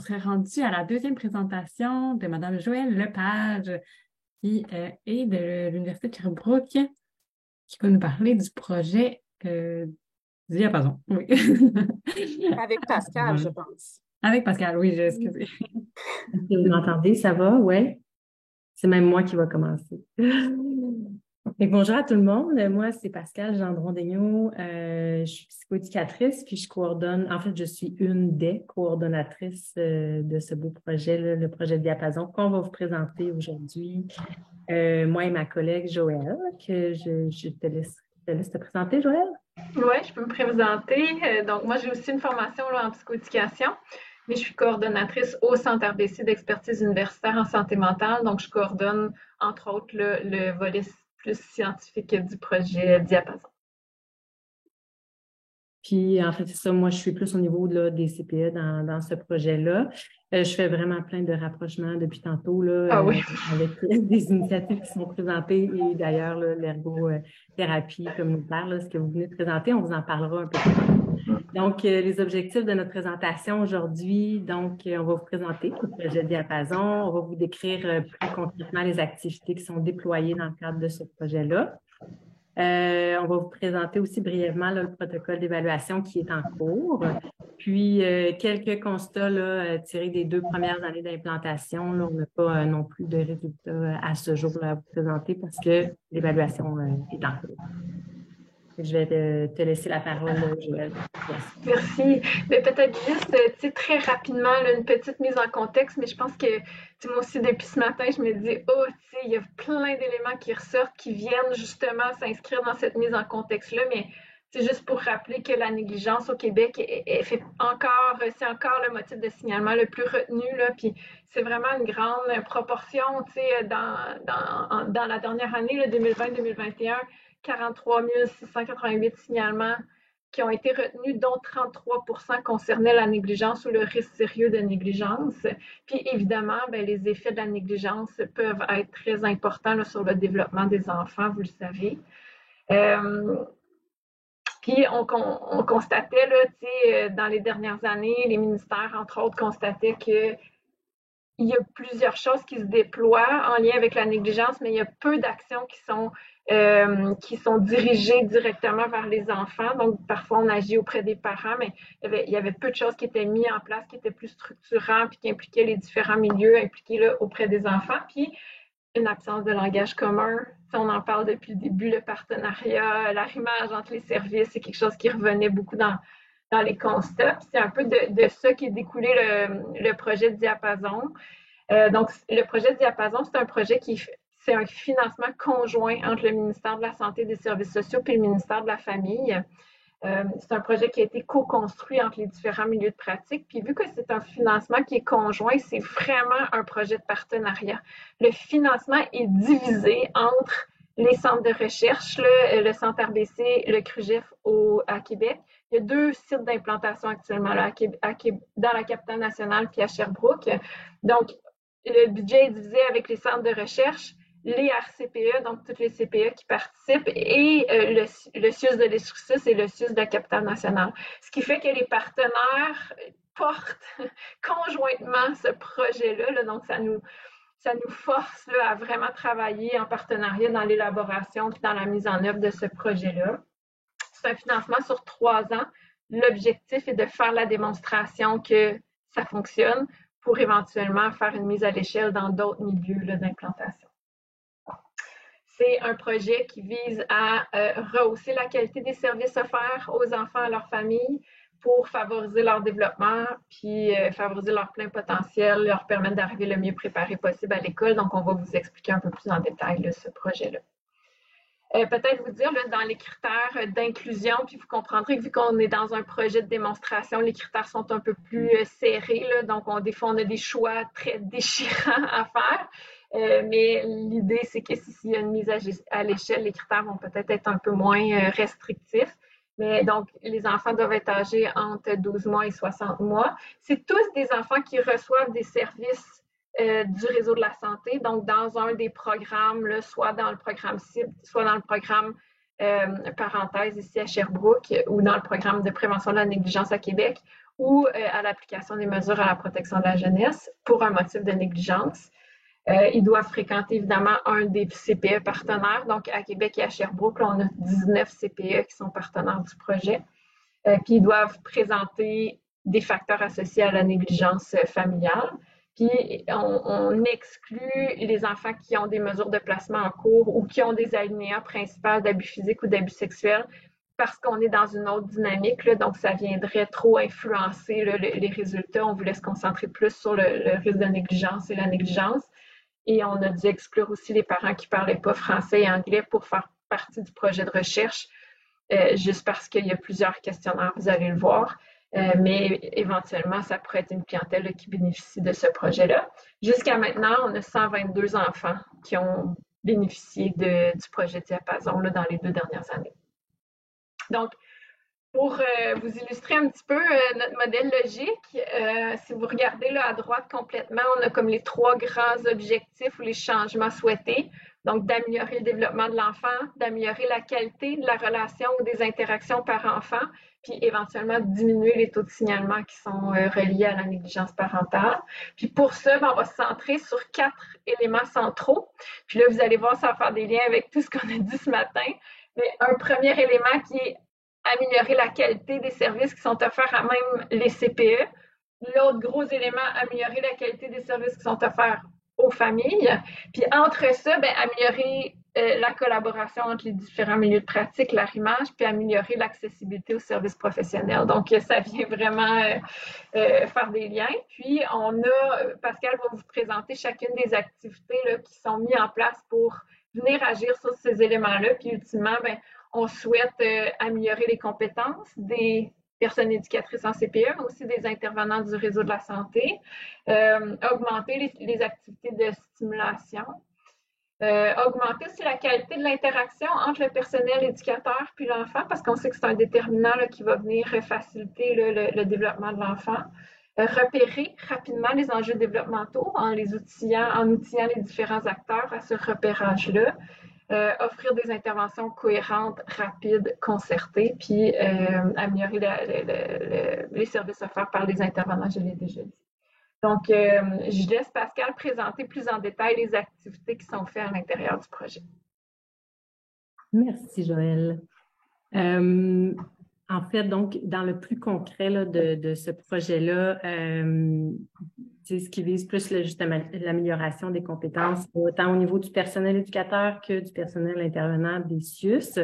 serait rendu à la deuxième présentation de Mme Joëlle Lepage, qui est de l'Université de Sherbrooke, qui va nous parler du projet Diapason. Oui. Avec Pascal, je pense. Avec Pascal, oui, excusez. Est-ce que vous m'entendez? Ça va? Oui. C'est même moi qui va commencer. Fait que bonjour à tout le monde. Moi, c'est Pascal Gendron-Daigneault. Je suis psychoéducatrice, puis je coordonne, en fait, je suis une des coordonnatrices de ce beau projet, là, le projet Diapason, qu'on va vous présenter aujourd'hui. Moi et ma collègue Joëlle, que je te laisse te présenter, Joëlle. Oui, je peux me présenter. Donc, moi, j'ai aussi une formation là, en psychoéducation, mais je suis coordonnatrice au Centre RBC d'expertise universitaire en santé mentale. Donc, je coordonne, entre autres, le volet plus scientifique du projet Diapason. Puis, en fait, c'est ça, moi, je suis plus au niveau là, des CPE dans ce projet-là. Je fais vraiment plein de rapprochements depuis tantôt là, Oui. avec des initiatives qui sont présentées et d'ailleurs, l'ergothérapie communautaire, là, ce que vous venez de présenter, on vous en parlera un peu plus. Donc, les objectifs de notre présentation aujourd'hui, donc, on va vous présenter le projet Diapason, on va vous décrire plus concrètement les activités qui sont déployées dans le cadre de ce projet-là. On va vous présenter aussi brièvement là, le protocole d'évaluation qui est en cours. Puis, quelques constats là, tirés des 2 premières années d'implantation. Là, on n'a pas non plus de résultats à ce jour-là à vous présenter parce que l'évaluation est en cours. Je vais te laisser la parole, Joëlle. Merci. Mais peut-être juste, très rapidement, là, une petite mise en contexte, mais je pense que, moi aussi, depuis ce matin, je me dis, il y a plein d'éléments qui ressortent, qui viennent justement s'inscrire dans cette mise en contexte-là, mais c'est juste pour rappeler que la négligence au Québec c'est encore le motif de signalement le plus retenu, là, puis c'est vraiment une grande proportion, dans la dernière année, 2020-2021, 43 688 signalements qui ont été retenus, dont 33% concernaient la négligence ou le risque sérieux de négligence. Puis évidemment, les effets de la négligence peuvent être très importants là, sur le développement des enfants, vous le savez. Puis on constatait, là, dans les dernières années, les ministères, entre autres, constataient que il y a plusieurs choses qui se déploient en lien avec la négligence, mais il y a peu d'actions qui sont dirigées directement vers les enfants. Donc, parfois, on agit auprès des parents, mais il y avait peu de choses qui étaient mises en place, qui étaient plus structurants, puis qui impliquaient les différents milieux impliqués là, auprès des enfants. Puis, une absence de langage commun. On en parle depuis le début, le partenariat, l'arrimage entre les services, c'est quelque chose qui revenait beaucoup dans les constats. C'est un peu de ça qui est découlé le projet Diapason. Donc, le projet Diapason, c'est un projet c'est un financement conjoint entre le ministère de la Santé et des Services sociaux et le ministère de la Famille. C'est un projet qui a été co-construit entre les différents milieux de pratique. Puis vu que c'est un financement qui est conjoint, c'est vraiment un projet de partenariat. Le financement est divisé entre les centres de recherche, le centre RBC, le CRUGEF à Québec. Il y a 2 sites d'implantation actuellement là, dans la capitale nationale puis à Sherbrooke. Donc, le budget est divisé avec les centres de recherche, les RCPE, donc toutes les CPE qui participent, et le CIUS de l'Estrie-Sud et le CIUS de la capitale nationale. Ce qui fait que les partenaires portent conjointement ce projet-là, là, donc ça nous force là, à vraiment travailler en partenariat dans l'élaboration et dans la mise en œuvre de ce projet-là. C'est un financement sur 3 ans. L'objectif est de faire la démonstration que ça fonctionne pour éventuellement faire une mise à l'échelle dans d'autres milieux d'implantation. C'est un projet qui vise à rehausser la qualité des services offerts aux enfants et à leurs familles pour favoriser leur développement, puis favoriser leur plein potentiel, leur permettre d'arriver le mieux préparé possible à l'école. Donc, on va vous expliquer un peu plus en détail là, ce projet-là. Peut-être vous dire, là, dans les critères d'inclusion, puis vous comprendrez que vu qu'on est dans un projet de démonstration, les critères sont un peu plus serrés. Là, donc, des fois, on a des choix très déchirants à faire. Mais l'idée, c'est que s'il y a une mise à l'échelle, les critères vont peut-être être un peu moins restrictifs. Mais donc, les enfants doivent être âgés entre 12 mois et 60 mois. C'est tous des enfants qui reçoivent des services du réseau de la santé, donc dans un des programmes, là, soit dans le programme cible, soit dans le programme parenthèse ici à Sherbrooke ou dans le programme de prévention de la négligence à Québec, ou à l'application des mesures à la protection de la jeunesse pour un motif de négligence. Ils doivent fréquenter évidemment un des CPE partenaires. Donc, à Québec et à Sherbrooke, là, on a 19 CPE qui sont partenaires du projet. Puis, ils doivent présenter des facteurs associés à la négligence familiale. Puis, on exclut les enfants qui ont des mesures de placement en cours ou qui ont des alinéas principaux d'abus physiques ou d'abus sexuels parce qu'on est dans une autre dynamique, là, donc ça viendrait trop influencer là, les résultats. On voulait se concentrer plus sur le risque de négligence et la négligence. Et on a dû exclure aussi les parents qui ne parlaient pas français et anglais pour faire partie du projet de recherche, juste parce qu'il y a plusieurs questionnaires, vous allez le voir. Mais éventuellement, ça pourrait être une clientèle là, qui bénéficie de ce projet-là. Jusqu'à maintenant, on a 122 enfants qui ont bénéficié du projet Diapason là, dans les 2 dernières années. Donc, pour vous illustrer un petit peu notre modèle logique, si vous regardez là à droite complètement, on a comme les 3 grands objectifs ou les changements souhaités. Donc, d'améliorer le développement de l'enfant, d'améliorer la qualité de la relation ou des interactions parent-enfant, puis éventuellement diminuer les taux de signalement qui sont reliés à la négligence parentale. Puis pour ça, on va se centrer sur 4 éléments centraux. Puis là, vous allez voir, ça va faire des liens avec tout ce qu'on a dit ce matin. Mais un premier élément qui est améliorer la qualité des services qui sont offerts à même les CPE. L'autre gros élément, améliorer la qualité des services qui sont offerts aux familles. Puis entre ça, améliorer la collaboration entre les différents milieux de pratique, l'arrimage, puis améliorer l'accessibilité aux services professionnels. Donc, ça vient vraiment faire des liens. Puis, Pascal va vous présenter chacune des activités là, qui sont mises en place pour venir agir sur ces éléments-là. Puis, ultimement, on souhaite améliorer les compétences des personnes éducatrices en CPE, mais aussi des intervenants du réseau de la santé, augmenter les activités de stimulation, augmenter aussi la qualité de l'interaction entre le personnel éducateur puis l'enfant, parce qu'on sait que c'est un déterminant là, qui va venir faciliter le développement de l'enfant. Repérer rapidement les enjeux développementaux en outillant les différents acteurs à ce repérage-là. Offrir des interventions cohérentes, rapides, concertées, puis améliorer les services offerts par les intervenants, je l'ai déjà dit. Donc, je laisse Pascal présenter plus en détail les activités qui sont faites à l'intérieur du projet. Merci, Joëlle. En fait, donc, dans le plus concret là, de ce projet-là, ce qui vise plus justement l'amélioration des compétences, autant au niveau du personnel éducateur que du personnel intervenant des CIUS.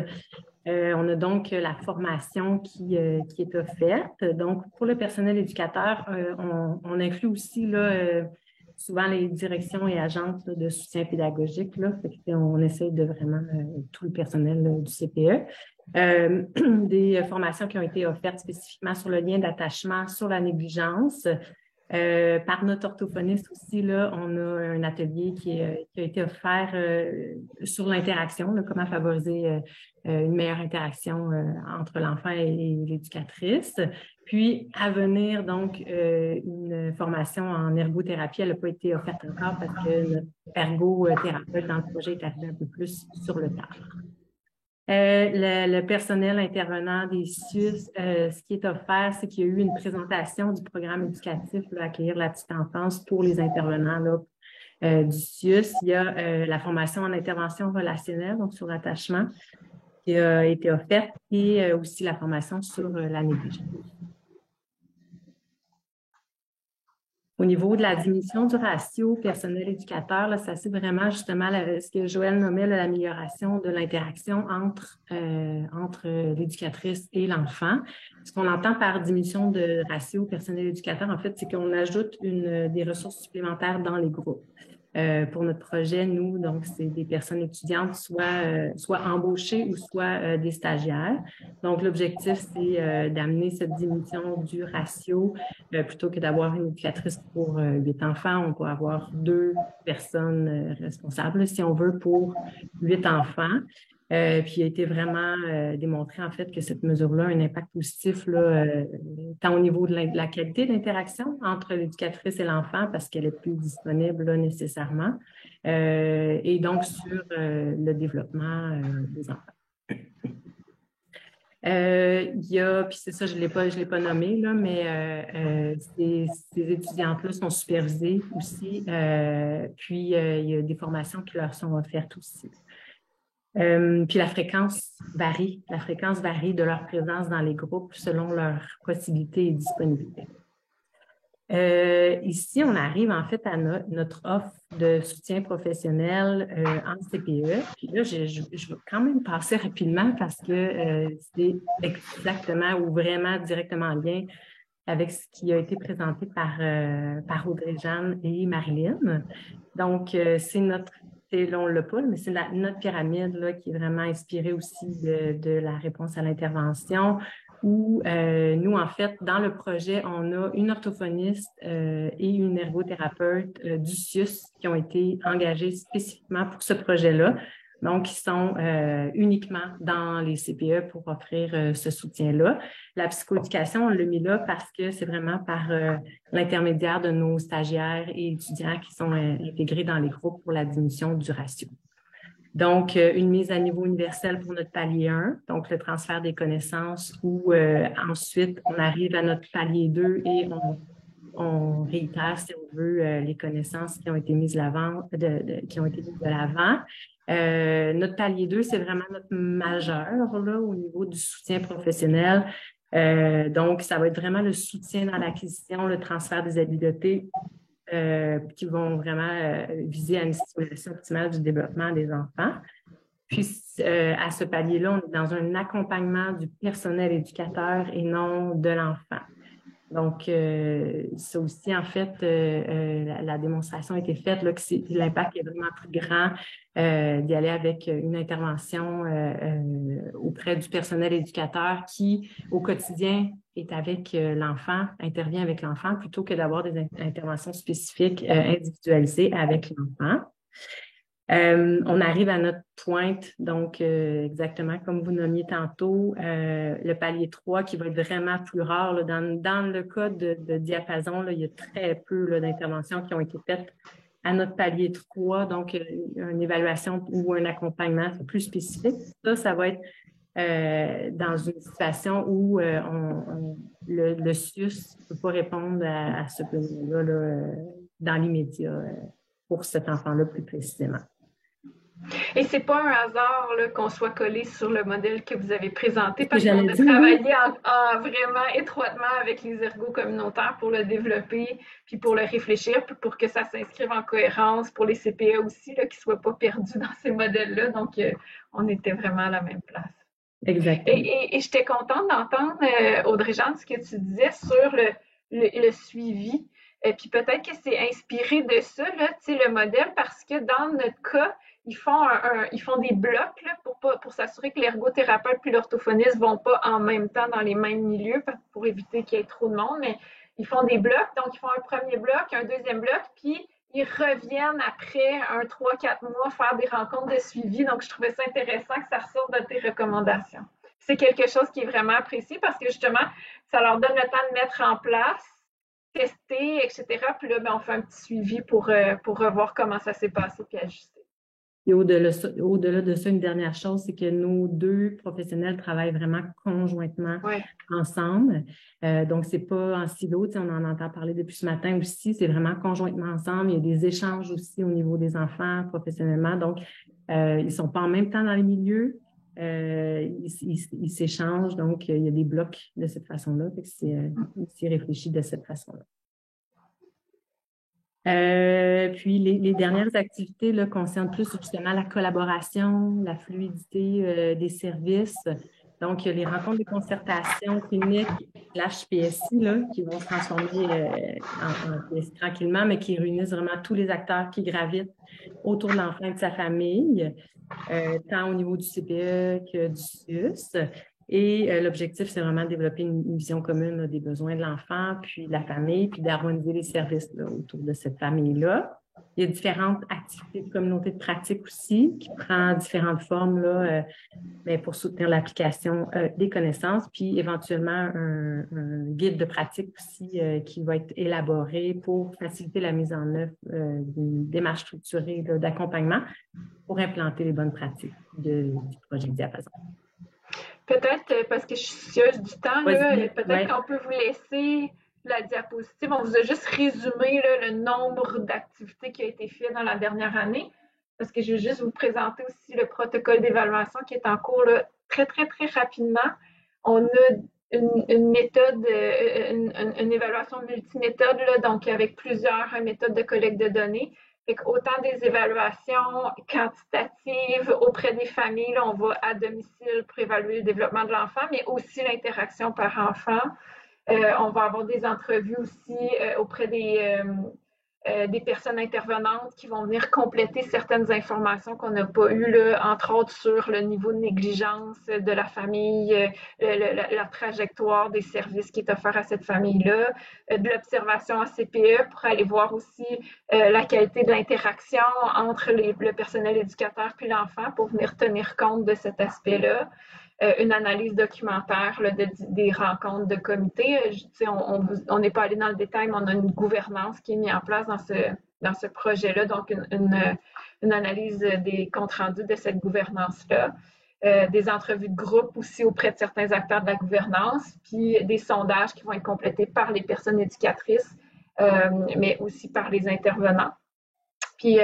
On a donc la formation qui est offerte. Donc, pour le personnel éducateur, on inclut aussi là, souvent les directions et agences là, de soutien pédagogique. Là, on essaie de vraiment tout le personnel là, du CPE. Des formations qui ont été offertes spécifiquement sur le lien d'attachement, sur la négligence. Par notre orthophoniste aussi, là, on a un atelier qui a été offert sur l'interaction, comment favoriser une meilleure interaction entre l'enfant et l'éducatrice. Puis, à venir, donc, une formation en ergothérapie, elle n'a pas été offerte encore parce que notre ergothérapeute dans le projet est arrivé un peu plus sur le tard. Le personnel intervenant des CIUS, ce qui est offert, c'est qu'il y a eu une présentation du programme éducatif là, Accueillir la petite enfance pour les intervenants là, du CIUS. Il y a la formation en intervention relationnelle, donc sur l'attachement, qui a été offerte, et aussi la formation sur la négligence. Au niveau de la diminution du ratio personnel-éducateur, là, ça c'est vraiment justement ce que Joëlle nommait l'amélioration de l'interaction entre l'éducatrice et l'enfant. Ce qu'on entend par diminution de ratio personnel-éducateur, en fait, c'est qu'on ajoute des ressources supplémentaires dans les groupes. Pour notre projet, nous, donc, c'est des personnes étudiantes, soit embauchées ou soit des stagiaires. Donc, l'objectif, c'est d'amener cette diminution du ratio. Plutôt que d'avoir une éducatrice pour 8 enfants, on peut avoir 2 personnes responsables, si on veut, pour 8 enfants. Puis il a été vraiment démontré, en fait, que cette mesure-là a un impact positif, là, tant au niveau de la qualité d'interaction entre l'éducatrice et l'enfant, parce qu'elle est plus disponible là, nécessairement, et donc sur le développement des enfants. Il y a, puis c'est ça, je l'ai pas nommé, là, mais ces étudiantes-là sont supervisées aussi. Puis, il y a des formations qui leur sont offertes aussi. Puis la fréquence varie. La fréquence varie de leur présence dans les groupes selon leurs possibilités et disponibilités. Ici, on arrive en fait à notre offre de soutien professionnel en CPE. Puis là, je vais quand même passer rapidement parce que c'est exactement ou vraiment directement en lien avec ce qui a été présenté par Audrey-Jeanne et Marilyn. Donc, c'est notre, on l'a pas, mais c'est notre pyramide là, qui est vraiment inspirée aussi de la réponse à l'intervention, où nous, en fait, dans le projet, on a une orthophoniste et une ergothérapeute du CIUS qui ont été engagés spécifiquement pour ce projet-là. Donc, ils sont uniquement dans les CPE pour offrir ce soutien-là. La psychoéducation, on l'a mis là parce que c'est vraiment par l'intermédiaire de nos stagiaires et étudiants qui sont intégrés dans les groupes pour la diminution du ratio. Donc, une mise à niveau universel pour notre palier 1, donc le transfert des connaissances, où ensuite, on arrive à notre palier 2 et on réitère, si on veut, les connaissances qui ont été mises de l'avant. Notre palier 2, c'est vraiment notre majeur là, au niveau du soutien professionnel. Donc, ça va être vraiment le soutien dans l'acquisition, le transfert des habiletés qui vont vraiment viser à une stimulation optimale du développement des enfants. Puis, à ce palier-là, on est dans un accompagnement du personnel éducateur et non de l'enfant. Donc, ça aussi, en fait, la démonstration a été faite, là, que l'impact est vraiment plus grand d'y aller avec une intervention auprès du personnel éducateur qui, au quotidien, est avec l'enfant, intervient avec l'enfant, plutôt que d'avoir des interventions spécifiques individualisées avec l'enfant. On arrive à notre pointe, donc exactement comme vous nommiez tantôt, le palier 3 qui va être vraiment plus rare. Là, dans le cas de diapason, là, il y a très peu d'interventions qui ont été faites à notre palier 3, donc une évaluation ou un accompagnement plus spécifique. Ça va être dans une situation où le CIUS ne peut pas répondre à ce besoin-là dans l'immédiat pour cet enfant-là plus précisément. Et c'est pas un hasard là, qu'on soit collé sur le modèle que vous avez présenté parce qu'on a dire, travaillé vraiment étroitement avec les ergos communautaires pour le développer, puis pour le réfléchir, puis pour que ça s'inscrive en cohérence pour les CPE aussi, là, qu'ils ne soient pas perdus dans ces modèles-là. Donc, on était vraiment à la même place. Exactement. Et j'étais contente d'entendre, Audrey-Jeanne, ce que tu disais sur le suivi. Puis peut-être que c'est inspiré de ça, là, le modèle, parce que dans notre cas, ils font des blocs là, pour s'assurer que l'ergothérapeute puis l'orthophoniste ne vont pas en même temps dans les mêmes milieux pour éviter qu'il y ait trop de monde, mais ils font des blocs. Donc, ils font un premier bloc, un deuxième bloc, puis ils reviennent après 3-4 mois faire des rencontres de suivi. Donc, je trouvais ça intéressant que ça ressorte de tes recommandations. C'est quelque chose qui est vraiment apprécié parce que justement, ça leur donne le temps de mettre en place, tester, etc. Puis là, ben, on fait un petit suivi pour revoir comment ça s'est passé puis ajuster. Et au-delà de ça, une dernière chose, c'est que nos deux professionnels travaillent vraiment conjointement ensemble. Donc, c'est pas en silo, on en entend parler depuis ce matin aussi, c'est vraiment conjointement ensemble. Il y a des échanges aussi au niveau des enfants professionnellement. Donc, ils ne sont pas en même temps dans les milieux. Ils s'échangent, donc il y a des blocs de cette façon-là. C'est réfléchi de cette façon-là. Puis les dernières activités là, concernent plus justement la collaboration, la fluidité des services. Donc, il y a les rencontres de concertation clinique /PSI là, qui vont se transformer en PSI tranquillement, mais qui réunissent vraiment tous les acteurs qui gravitent autour de l'enfant et de sa famille, tant au niveau du CPE que du CIUS. Et l'objectif, c'est vraiment de développer une vision commune là, des besoins de l'enfant, puis de la famille, puis d'harmoniser les services là, autour de cette famille-là. Il y a différentes activités de communauté de pratique aussi, qui prend différentes formes là, pour soutenir l'application des connaissances, puis éventuellement un guide de pratique aussi qui va être élaboré pour faciliter la mise en œuvre d'une démarche structurée d'accompagnement pour implanter les bonnes pratiques du projet Diapason. peut-être, parce que je suis soucieuse du temps, là, Vas-y, peut-être ouais. qu'on peut vous laisser la diapositive. On vous a juste résumé là, le nombre d'activités qui a été fait dans la dernière année, parce que je vais juste vous présenter aussi le protocole d'évaluation qui est en cours là, très, très, très rapidement. On a une méthode, une évaluation multiméthode, là, donc avec plusieurs méthodes de collecte de données. Fait autant des évaluations quantitatives auprès des familles, là, on va à domicile pour évaluer le développement de l'enfant, mais aussi l'interaction par enfant. On va avoir des entrevues aussi auprès des personnes intervenantes qui vont venir compléter certaines informations qu'on n'a pas eues, là, entre autres sur le niveau de négligence de la famille, la trajectoire des services qui est offert à cette famille-là, de l'observation en CPE pour aller voir aussi la qualité de l'interaction entre le personnel éducateur puis l'enfant pour venir tenir compte de cet aspect-là. Une analyse documentaire là, des rencontres de comité. On n'est pas allé dans le détail, mais on a une gouvernance qui est mise en place dans ce projet-là, donc une analyse des comptes rendus de cette gouvernance-là. Des entrevues de groupe aussi auprès de certains acteurs de la gouvernance, puis des sondages qui vont être complétés par les personnes éducatrices, mais aussi par les intervenants. Puis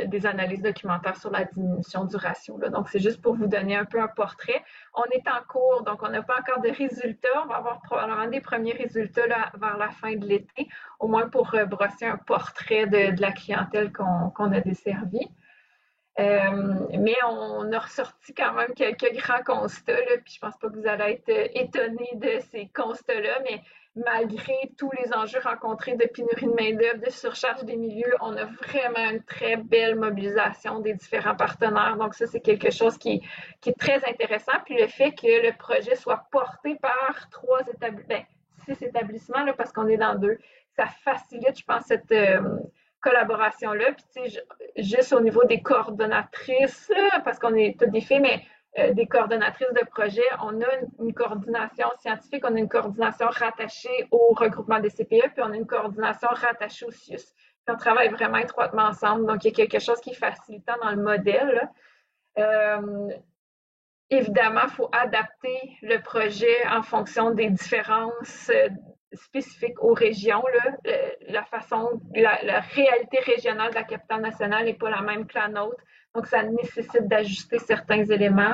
des analyses documentaires sur la diminution du ratio. Là. Donc, c'est juste pour vous donner un peu un portrait. On est en cours, donc on n'a pas encore de résultats. On va avoir probablement des premiers résultats là, vers la fin de l'été, au moins pour brosser un portrait de la clientèle qu'on a desservie. Mais on a ressorti quand même quelques grands constats, là, puis je pense pas que vous allez être étonnés de ces constats-là, mais malgré tous les enjeux rencontrés de pénurie de main-d'œuvre, de surcharge des milieux, on a vraiment une très belle mobilisation des différents partenaires. Donc, ça, c'est quelque chose qui est très intéressant. Puis le fait que le projet soit porté par 6 établissements, là, parce qu'on est dans 2, ça facilite, je pense, cette collaboration-là. Puis, tu sais, juste au niveau des coordonnatrices, là, parce qu'on est toutes des filles, mais des coordonnatrices de projet. On a une coordination scientifique, on a une coordination rattachée au regroupement des CPE, puis on a une coordination rattachée au CIUS. Puis on travaille vraiment étroitement ensemble. Donc, il y a quelque chose qui est facilitant dans le modèle. Évidemment, il faut adapter le projet en fonction des différences spécifiques aux régions. Là. La réalité régionale de la capitale nationale n'est pas la même que la nôtre. Donc, ça nécessite d'ajuster certains éléments.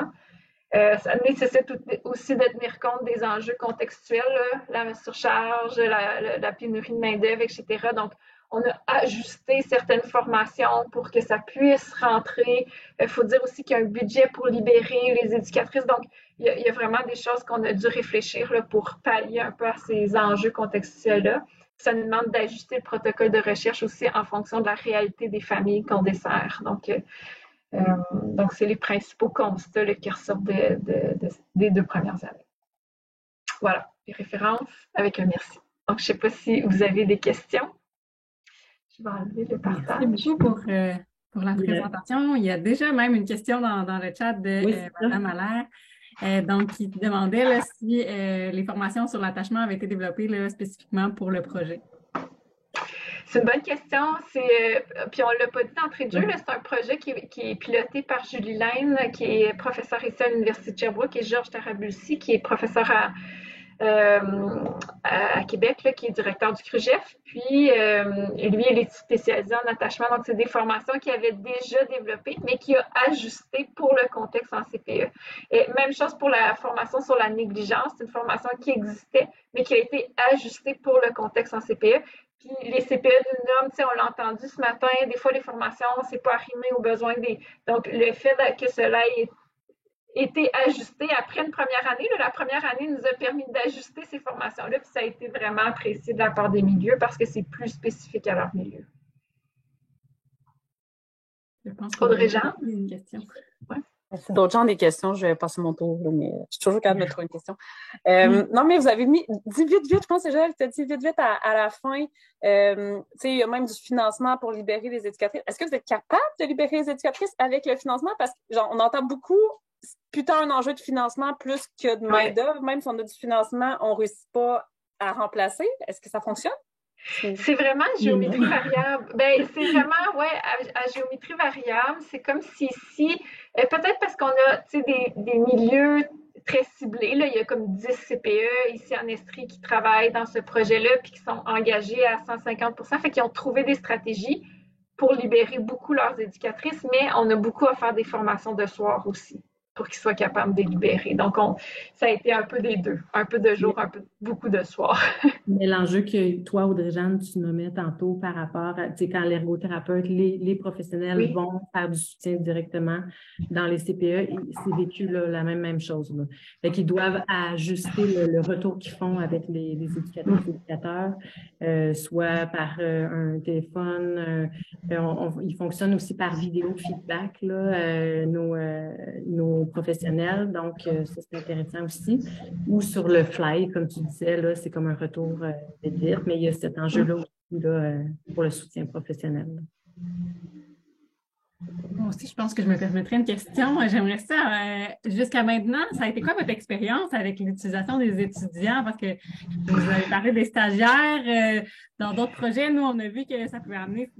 Ça nécessite aussi de tenir compte des enjeux contextuels, là, la surcharge, la pénurie de main-d'œuvre, etc. Donc, on a ajusté certaines formations pour que ça puisse rentrer. Il faut dire aussi qu'il y a un budget pour libérer les éducatrices. Donc, il y a vraiment des choses qu'on a dû réfléchir là, pour pallier un peu à ces enjeux contextuels-là. Ça nous demande d'ajuster le protocole de recherche aussi en fonction de la réalité des familles qu'on dessert. Donc, c'est les principaux constats là, qui ressortent des 2 premières années. Voilà, les références avec un merci. Donc, je ne sais pas si vous avez des questions. Je vais enlever le partage. Merci beaucoup pour la présentation. Il y a déjà même une question dans le chat de Mme Allaire. Donc, qui demandait là, si les formations sur l'attachement avaient été développées là, spécifiquement pour le projet. C'est une bonne question. Puis on ne l'a pas dit d'entrée de jeu, c'est un projet qui est piloté par Julie Laine, qui est professeure ici à l'Université de Sherbrooke, et Georges Tarabulsi, qui est professeur à Québec, là, qui est directeur du CRUGEF. Puis, lui, il est spécialisé en attachement. Donc, c'est des formations qu'il avait déjà développées, mais qu'il a ajustées pour le contexte en CPE. Et même chose pour la formation sur la négligence. C'est une formation qui existait, mais qui a été ajustée pour le contexte en CPE. Puis les CPE d'une norme, on l'a entendu ce matin, des fois les formations, c'est pas arrimé aux besoins des. Donc, le fait que cela ait été ajusté après une première année, là, la première année nous a permis d'ajuster ces formations-là, puis ça a été vraiment apprécié de la part des milieux parce que c'est plus spécifique à leur milieu. Je pense Audrey-Jean? Une question. Ouais. Si d'autres gens ont des questions, je vais passer mon tour, là, mais je suis toujours capable de trouver une question. Non, mais vous avez dit vite, je pense que tu as dit vite à la fin. Il y a même du financement pour libérer les éducatrices. Est-ce que vous êtes capable de libérer les éducatrices avec le financement? Parce qu'on entend beaucoup, plutôt un enjeu de financement plus que de main-d'œuvre. Même si on a du financement, on ne réussit pas à remplacer. Est-ce que ça fonctionne? C'est vraiment géométrie variable. Ben, c'est vraiment, à géométrie variable. C'est comme si ici, peut-être parce qu'on a des milieux très ciblé. Là. Il y a comme 10 CPE ici en Estrie qui travaillent dans ce projet-là puis qui sont engagés à 150%. Fait qu'ils ont trouvé des stratégies pour libérer beaucoup leurs éducatrices, mais on a beaucoup à faire des formations de soir aussi pour qu'ils soient capables de libérer. Donc, ça a été un peu des deux. Un peu de jour, beaucoup de soir. Mais l'enjeu que toi, Audrey-Jeanne, tu nommais tantôt par rapport à, tu sais, quand l'ergothérapeute, les professionnels vont faire du soutien directement dans les CPE, c'est vécu là, la même chose. Là. Fait qu'ils doivent ajuster le retour qu'ils font avec les éducatrices et éducateurs, soit par un téléphone. Ils fonctionnent aussi par vidéo feedback, là, nos professionnels. Donc, ça, c'est intéressant aussi. Ou sur le fly, comme tu disais, là, c'est comme un retour vite, mais il y a cet enjeu-là aussi là, pour le soutien professionnel. Moi aussi, je pense que je me permettrais une question. J'aimerais ça, jusqu'à maintenant, ça a été quoi votre expérience avec l'utilisation des étudiants? Parce que vous avez parlé des stagiaires. Dans d'autres projets, nous, on a vu que ça pouvait amener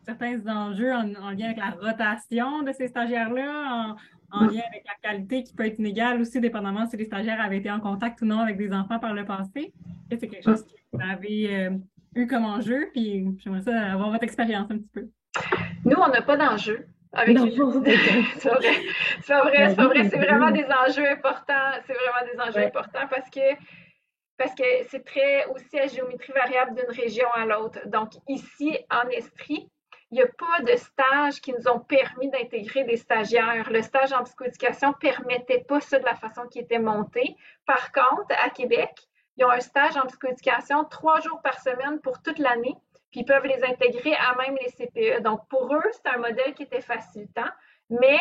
certains enjeux en lien avec la rotation de ces stagiaires-là, en lien avec la qualité qui peut être inégale aussi, dépendamment si les stagiaires avaient été en contact ou non avec des enfants par le passé. Et c'est quelque chose que vous avez eu comme enjeu, puis j'aimerais ça avoir votre expérience un petit peu. Nous, on n'a pas d'enjeu. Avec c'est vrai. C'est pas vrai. C'est vraiment des enjeux importants. C'est vraiment des enjeux importants parce que c'est très aussi à géométrie variable d'une région à l'autre. Donc, ici, en Estrie, il n'y a pas de stages qui nous ont permis d'intégrer des stagiaires. Le stage en psychoéducation ne permettait pas ça de la façon qui était montée. Par contre, à Québec, ils ont un stage en psychoéducation 3 jours par semaine pour toute l'année, puis ils peuvent les intégrer à même les CPE. Donc, pour eux, c'est un modèle qui était facilitant, mais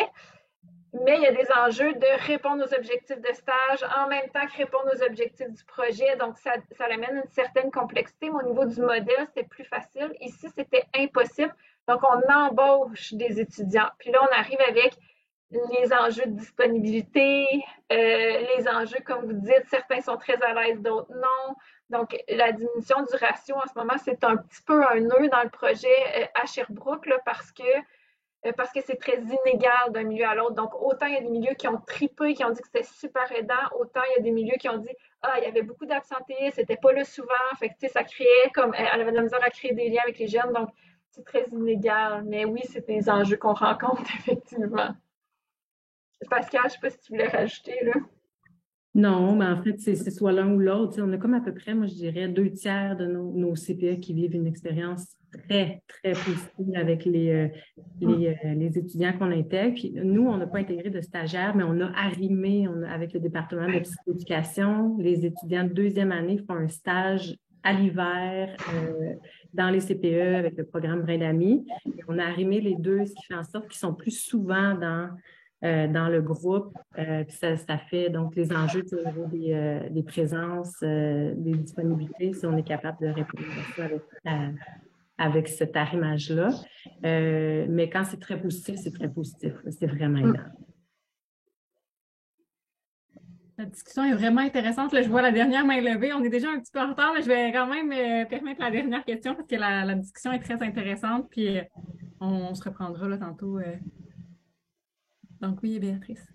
il y a des enjeux de répondre aux objectifs de stage en même temps que répondre aux objectifs du projet. Donc, ça amène une certaine complexité, mais au niveau du modèle, c'était plus facile. Ici, c'était impossible. Donc, on embauche des étudiants. Puis là, on arrive avec les enjeux de disponibilité, les enjeux, comme vous dites, certains sont très à l'aise, d'autres non. Donc, la diminution du ratio en ce moment, c'est un petit peu un nœud dans le projet à Sherbrooke là, parce que c'est très inégal d'un milieu à l'autre. Donc, autant il y a des milieux qui ont tripé, qui ont dit que c'était super aidant, autant il y a des milieux qui ont dit « Ah, il y avait beaucoup d'absentéisme, c'était pas là souvent. » Fait que, tu sais, ça créait comme... Elle avait de la misère à créer des liens avec les jeunes. Donc, c'est très inégal. Mais oui, c'est des enjeux qu'on rencontre, effectivement. Pascal, je ne sais pas si tu voulais rajouter, là. Non, mais en fait, c'est soit l'un ou l'autre. On a comme à peu près, moi, je dirais, 2/3 de nos CPE qui vivent une expérience très, très positive avec les étudiants qu'on intègre. Puis nous, on n'a pas intégré de stagiaires, mais on a arrimé avec le département de psychoéducation. Les étudiants de 2e année font un stage à l'hiver dans les CPE avec le programme Brin d'Amis. On a arrimé les deux, ce qui fait en sorte qu'ils sont plus souvent dans le groupe. Puis ça fait donc les enjeux au niveau des présences, des disponibilités, si on est capable de répondre à ça avec cet arrimage-là. Mais quand c'est très positif, c'est très positif. C'est vraiment aidant. La discussion est vraiment intéressante. Là, je vois la dernière main levée. On est déjà un petit peu en retard, mais je vais quand même permettre la dernière question parce que la discussion est très intéressante. Puis on se reprendra là, tantôt. Donc oui, Béatrice.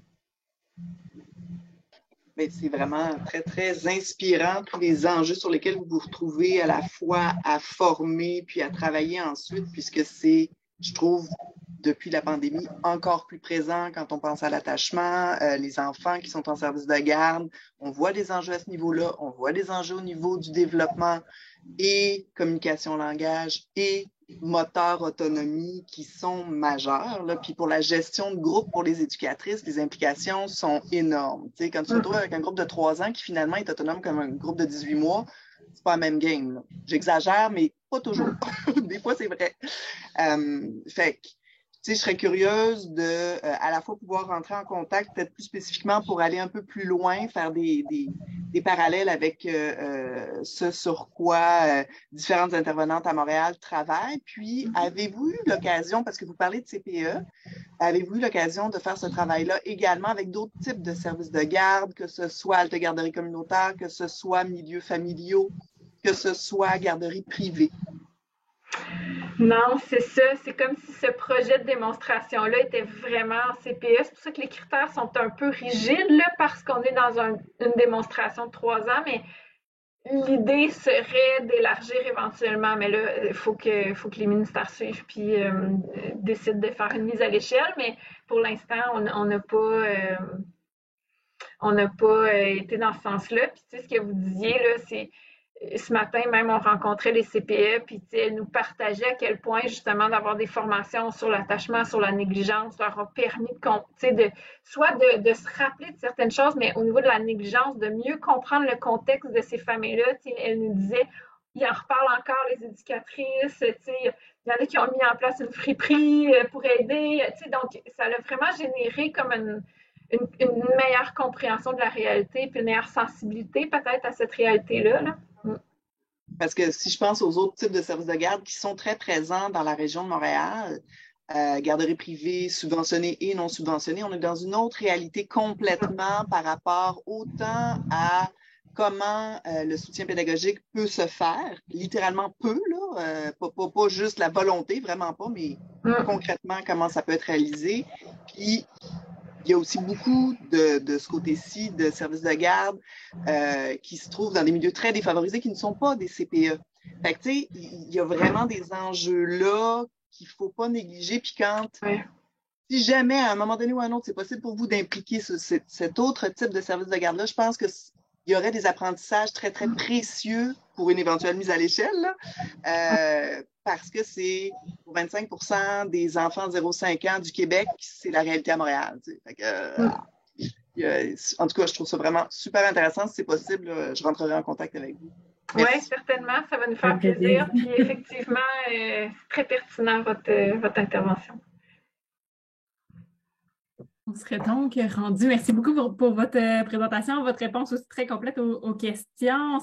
Mais c'est vraiment très, très inspirant, tous les enjeux sur lesquels vous vous retrouvez à la fois à former puis à travailler ensuite, puisque c'est, je trouve, depuis la pandémie, encore plus présent quand on pense à l'attachement, les enfants qui sont en service de garde. On voit des enjeux à ce niveau-là, on voit des enjeux au niveau du développement et communication langage et moteur autonomie qui sont majeurs. Là. Puis pour la gestion de groupe pour les éducatrices, les implications sont énormes. Tu sais, quand tu te retrouves avec un groupe de 3 ans qui finalement est autonome comme un groupe de 18 mois, c'est pas la même game. Là. J'exagère, mais pas toujours. Des fois, c'est vrai. Fait que tu sais, je serais curieuse de à la fois pouvoir rentrer en contact, peut-être plus spécifiquement pour aller un peu plus loin, faire des parallèles avec ce sur quoi différentes intervenantes à Montréal travaillent. Puis, avez-vous eu l'occasion, parce que vous parlez de CPE, avez-vous eu l'occasion de faire ce travail-là également avec d'autres types de services de garde, que ce soit halte garderie communautaire, que ce soit milieux familiaux, que ce soit garderie privée? Non, c'est ça. C'est comme si ce projet de démonstration-là était vraiment en CPE. C'est pour ça que les critères sont un peu rigides, là, parce qu'on est dans une démonstration de 3 ans, mais l'idée serait d'élargir éventuellement. Mais là, il faut que les ministères suivent puis décident de faire une mise à l'échelle. Mais pour l'instant, on n'a pas été dans ce sens-là. Puis, tu sais, ce que vous disiez, là, c'est ce matin, même, on rencontrait les CPE, puis elles nous partageaient à quel point, justement, d'avoir des formations sur l'attachement, sur la négligence, leur a permis soit de se rappeler de certaines choses, mais au niveau de la négligence, de mieux comprendre le contexte de ces familles-là. Elles nous disaient, ils en reparlent encore, les éducatrices, il y en a qui ont mis en place une friperie pour aider. Donc, ça a vraiment généré comme une meilleure compréhension de la réalité, puis une meilleure sensibilité peut-être à cette réalité-là. Là. Parce que si je pense aux autres types de services de garde qui sont très présents dans la région de Montréal, garderies privées, subventionnées et non subventionnées, on est dans une autre réalité complètement par rapport autant à comment le soutien pédagogique peut se faire, littéralement peut, là, pas juste la volonté, vraiment pas, mais concrètement comment ça peut être réalisé. Puis il y a aussi beaucoup de ce côté-ci de services de garde qui se trouvent dans des milieux très défavorisés qui ne sont pas des CPE. Fait que, tu sais, il y a vraiment des enjeux là qu'il ne faut pas négliger. Puis si jamais, à un moment donné ou à un autre, c'est possible pour vous d'impliquer cet autre type de service de garde-là, je pense qu'il y aurait des apprentissages très, très précieux pour une éventuelle mise à l'échelle, parce que c'est pour 25% des enfants de 0-5 ans du Québec, c'est la réalité à Montréal. Fait que, en tout cas, je trouve ça vraiment super intéressant. Si c'est possible, je rentrerai en contact avec vous. Oui, certainement, ça va nous faire plaisir. Puis effectivement, c'est très pertinent votre intervention. On serait donc rendu. Merci beaucoup pour votre présentation, votre réponse aussi très complète aux questions.